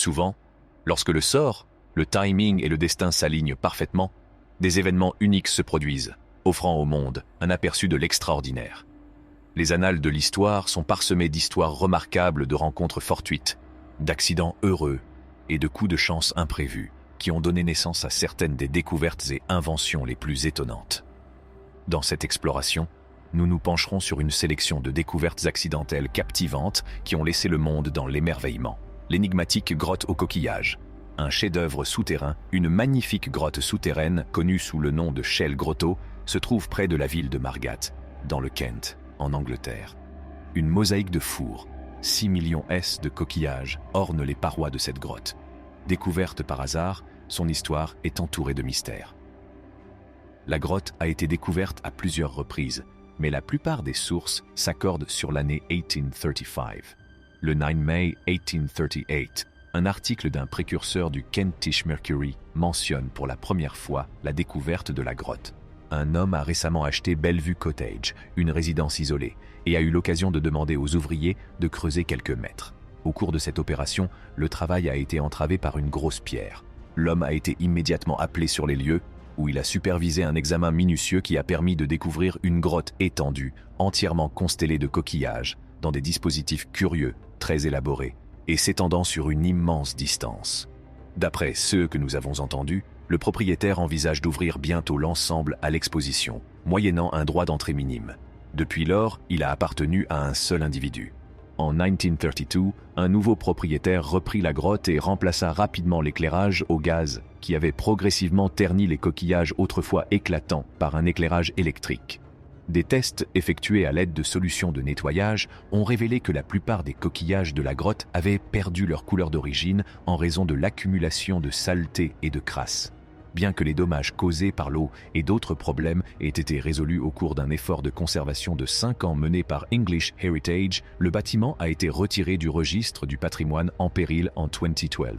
Souvent, lorsque le sort, le timing et le destin s'alignent parfaitement, des événements uniques se produisent, offrant au monde un aperçu de l'extraordinaire. Les annales de l'histoire sont parsemées d'histoires remarquables de rencontres fortuites, d'accidents heureux et de coups de chance imprévus qui ont donné naissance à certaines des découvertes et inventions les plus étonnantes. Dans cette exploration, nous nous pencherons sur une sélection de découvertes accidentelles captivantes qui ont laissé le monde dans l'émerveillement. L'énigmatique grotte aux coquillages, un chef-d'œuvre souterrain, une magnifique grotte souterraine connue sous le nom de Shell Grotto, se trouve près de la ville de Margate, dans le Kent, en Angleterre. Une mosaïque de fours, 6 millions S de coquillages, orne les parois de cette grotte. Découverte par hasard, son histoire est entourée de mystères. La grotte a été découverte à plusieurs reprises, mais la plupart des sources s'accordent sur l'année 1835. Le 9 mai 1838, un article d'un précurseur du Kentish Mercury mentionne pour la première fois la découverte de la grotte. Un homme a récemment acheté Bellevue Cottage, une résidence isolée, et a eu l'occasion de demander aux ouvriers de creuser quelques mètres. Au cours de cette opération, le travail a été entravé par une grosse pierre. L'homme a été immédiatement appelé sur les lieux, où il a supervisé un examen minutieux qui a permis de découvrir une grotte étendue, entièrement constellée de coquillages, dans des dispositifs curieux, très élaborés, et s'étendant sur une immense distance. D'après ceux que nous avons entendus, le propriétaire envisage d'ouvrir bientôt l'ensemble à l'exposition, moyennant un droit d'entrée minime. Depuis lors, il a appartenu à un seul individu. En 1932, un nouveau propriétaire reprit la grotte et remplaça rapidement l'éclairage au gaz, qui avait progressivement terni les coquillages autrefois éclatants par un éclairage électrique. Des tests effectués à l'aide de solutions de nettoyage ont révélé que la plupart des coquillages de la grotte avaient perdu leur couleur d'origine en raison de l'accumulation de saleté et de crasse. Bien que les dommages causés par l'eau et d'autres problèmes aient été résolus au cours d'un effort de conservation de 5 ans mené par English Heritage, le bâtiment a été retiré du registre du patrimoine en péril en 2012.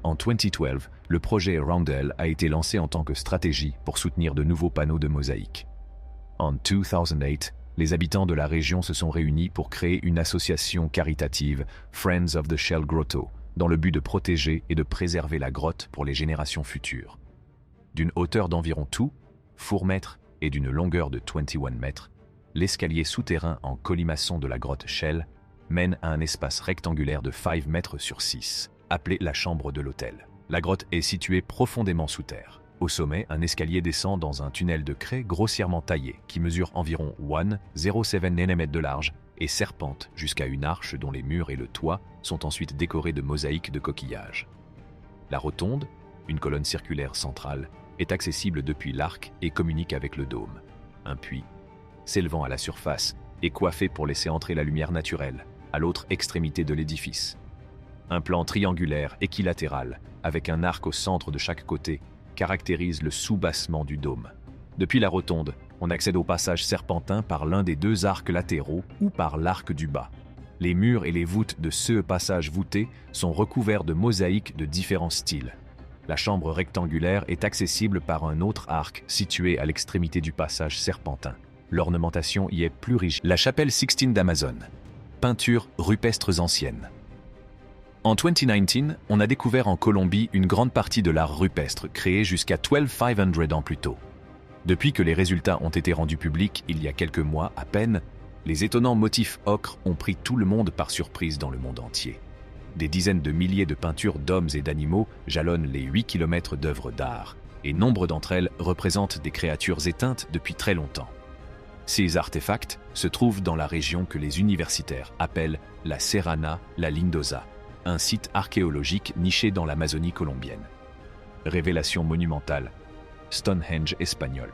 En 2012, le projet Roundel a été lancé en tant que stratégie pour soutenir de nouveaux panneaux de mosaïque. En 2008, les habitants de la région se sont réunis pour créer une association caritative, Friends of the Shell Grotto, dans le but de protéger et de préserver la grotte pour les générations futures. D'une hauteur d'environ 4 mètres et d'une longueur de 21 mètres, l'escalier souterrain en colimaçon de la grotte Shell mène à un espace rectangulaire de 5 mètres sur 6, appelé la chambre de l'autel. La grotte est située profondément sous terre. Au sommet, un escalier descend dans un tunnel de craie grossièrement taillé qui mesure environ 1,07 nm de large et serpente jusqu'à une arche dont les murs et le toit sont ensuite décorés de mosaïques de coquillages. La rotonde, une colonne circulaire centrale, est accessible depuis l'arc et communique avec le dôme. Un puits, s'élevant à la surface, est coiffé pour laisser entrer la lumière naturelle à l'autre extrémité de l'édifice. Un plan triangulaire équilatéral, avec un arc au centre de chaque côté, caractérise le soubassement du dôme. Depuis la rotonde, on accède au passage serpentin par l'un des 2 arcs latéraux ou par l'arc du bas. Les murs et les voûtes de ce passage voûté sont recouverts de mosaïques de différents styles. La chambre rectangulaire est accessible par un autre arc situé à l'extrémité du passage serpentin. L'ornementation y est plus rigide. La chapelle Sixtine d'Amazon. Peintures rupestres anciennes. En 2019, on a découvert en Colombie une grande partie de l'art rupestre créé jusqu'à 12500 ans plus tôt. Depuis que les résultats ont été rendus publics il y a quelques mois à peine, les étonnants motifs ocre ont pris tout le monde par surprise dans le monde entier. Des dizaines de milliers de peintures d'hommes et d'animaux jalonnent les 8 km d'œuvres d'art, et nombre d'entre elles représentent des créatures éteintes depuis très longtemps. Ces artefacts se trouvent dans la région que les universitaires appellent la Serrana la Lindosa, un site archéologique niché dans l'Amazonie colombienne. Révélation monumentale, Stonehenge espagnol.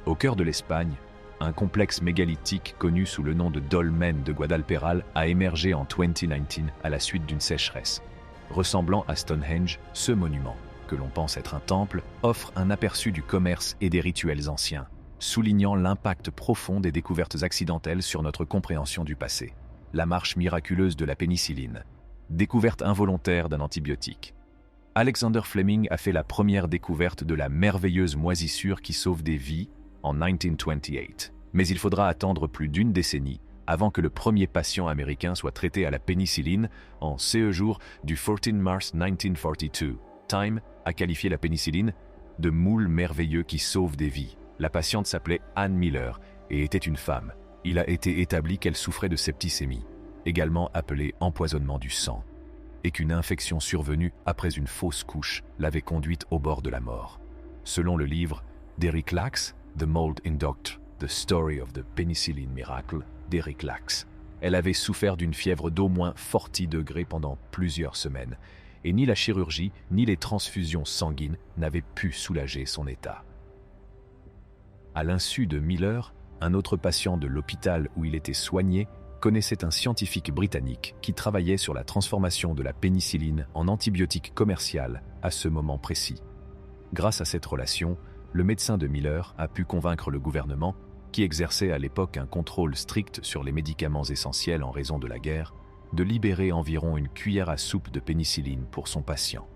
Au cœur de l'Espagne, un complexe mégalithique connu sous le nom de Dolmen de Guadalperal a émergé en 2019 à la suite d'une sécheresse. Ressemblant à Stonehenge, ce monument, que l'on pense être un temple, offre un aperçu du commerce et des rituels anciens, soulignant l'impact profond des découvertes accidentelles sur notre compréhension du passé. La marche miraculeuse de la pénicilline, découverte involontaire d'un antibiotique. Alexander Fleming a fait la première découverte de la merveilleuse moisissure qui sauve des vies en 1928, mais il faudra attendre plus d'1 décennie avant que le premier patient américain soit traité à la pénicilline en ce jour du 14 mars 1942. Time a qualifié la pénicilline de moule merveilleux qui sauve des vies. La patiente s'appelait Ann Miller et était une femme. Il a été établi qu'elle souffrait de septicémie, également appelée empoisonnement du sang, et qu'une infection survenue après une fausse couche l'avait conduite au bord de la mort. Selon le livre d'Eric Lacks, The Mold in Doctor, The Story of the Penicillin Miracle, d'Eric Lacks, elle avait souffert d'une fièvre d'au moins 40 degrés pendant plusieurs semaines, et ni la chirurgie ni les transfusions sanguines n'avaient pu soulager son état. À l'insu de Miller, un autre patient de l'hôpital où il était soigné connaissait un scientifique britannique qui travaillait sur la transformation de la pénicilline en antibiotique commercial à ce moment précis. Grâce à cette relation, le médecin de Miller a pu convaincre le gouvernement, qui exerçait à l'époque un contrôle strict sur les médicaments essentiels en raison de la guerre, de libérer environ une cuillère à soupe de pénicilline pour son patient.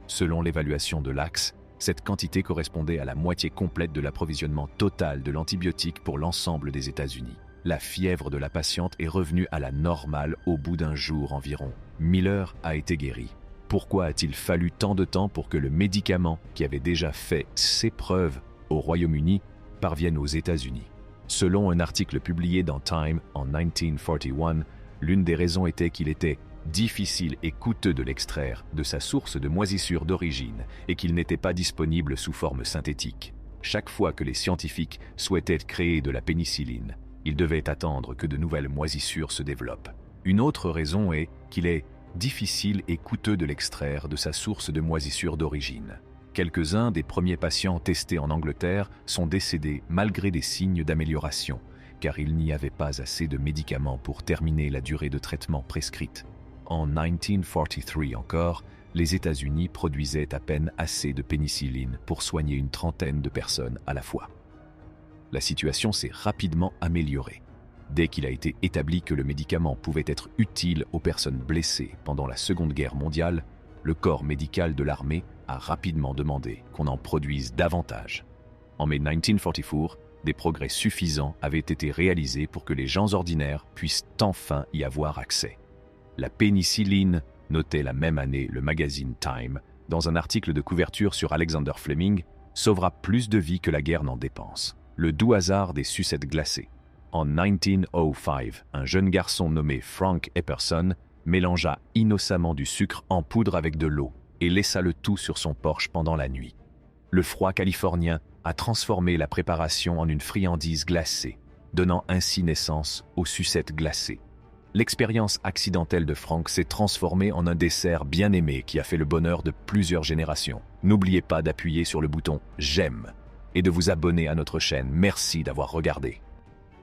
Selon l'évaluation de Lacks, cette quantité correspondait à la moitié complète de l'approvisionnement total de l'antibiotique pour l'ensemble des États-Unis. La fièvre de la patiente est revenue à la normale au bout d'un jour environ. Miller a été guéri. Pourquoi a-t-il fallu tant de temps pour que le médicament, qui avait déjà fait ses preuves au Royaume-Uni, parvienne aux États-Unis? Selon un article publié dans Time en 1941, l'une des raisons était qu'il était difficile et coûteux de l'extraire de sa source de moisissure d'origine et qu'il n'était pas disponible sous forme synthétique. Chaque fois que les scientifiques souhaitaient créer de la pénicilline, ils devaient attendre que de nouvelles moisissures se développent. Une autre raison est qu'il est difficile et coûteux de l'extraire de sa source de moisissure d'origine. Quelques-uns des premiers patients testés en Angleterre sont décédés malgré des signes d'amélioration, car il n'y avait pas assez de médicaments pour terminer la durée de traitement prescrite. En 1943 encore, les États-Unis produisaient à peine assez de pénicilline pour soigner une trentaine de personnes à la fois. La situation s'est rapidement améliorée. Dès qu'il a été établi que le médicament pouvait être utile aux personnes blessées pendant la Seconde Guerre mondiale, le corps médical de l'armée a rapidement demandé qu'on en produise davantage. En mai 1944, des progrès suffisants avaient été réalisés pour que les gens ordinaires puissent enfin y avoir accès. La pénicilline, notait la même année le magazine Time, dans un article de couverture sur Alexander Fleming, sauvera plus de vies que la guerre n'en dépense. Le doux hasard des sucettes glacées. En 1905, un jeune garçon nommé Frank Epperson mélangea innocemment du sucre en poudre avec de l'eau et laissa le tout sur son porche pendant la nuit. Le froid californien a transformé la préparation en une friandise glacée, donnant ainsi naissance aux sucettes glacées. L'expérience accidentelle de Frank s'est transformée en un dessert bien aimé qui a fait le bonheur de plusieurs générations. N'oubliez pas d'appuyer sur le bouton « J'aime » et de vous abonner à notre chaîne. Merci d'avoir regardé.